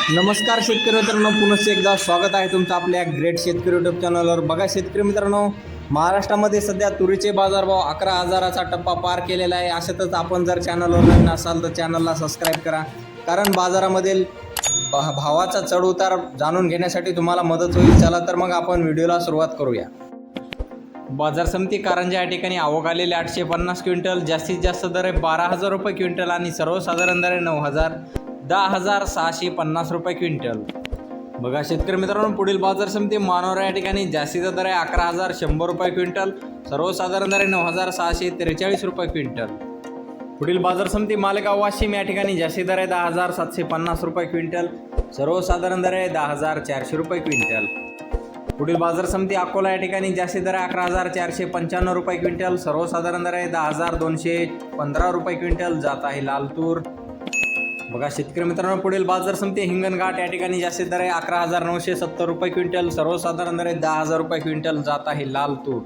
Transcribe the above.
नमस्कार शेतकरी मित्रांनो, पुनश्च एकदा स्वागत आहे तुमचं आपल्या ग्रेट शेतकरी यूट्यूब चॅनलवर। बघा शेतकरी मित्रांनो, महाराष्ट्रामध्ये सध्या तुरीचे बाजारभाव 11,000चा टप्पा पार केलेला आहे। अशातच आपण जर चॅनलवर नवीन असाल तर चॅनलला सबस्क्राईब करा, कारण बाजारामधील भावाचा चढ उतार जाणून घेण्यासाठी तुम्हाला मदत होईल। चला तर मग आपण व्हिडिओला सुरुवात करूया। बाजार समिती कारंजा या ठिकाणी आवक आलेले 850 क्विंटल, जास्तीत जास्त दर आहे 12,000 रुपये क्विंटल आणि सर्वसाधारण दर आहे 9,000, 10,650 रुपये क्विंटल। बघा शेतकरी मित्रांनो, पुढील बाजार समिती मानोरा या ठिकाणी जास्तीचा दर आहे 11,100 रुपये क्विंटल, सर्वसाधारण दर आहे 9,643 रुपये क्विंटल। पुढील बाजार समिती मालेगाव वाशिम या ठिकाणी जास्ती दर आहे 10,750 रुपये क्विंटल, सर्वसाधारण दर आहे 10,400 रुपये क्विंटल। पुढील बाजार समिती अकोला या ठिकाणी जास्ती दर आहे 11,495 रुपये क्विंटल, सर्वसाधारण दर आहे 10,215 रुपये क्विंटल, जात आहे लाल तूर। बघा शेतकरी मित्रांनो, पुढील बाजार समिती हिंगणघाट या ठिकाणी जास्ती दर आहे 11,970 रुपये क्विंटल, सर्वसाधारण दर आहे 10,000 रुपये क्विंटल, जात आहे लाल तूर।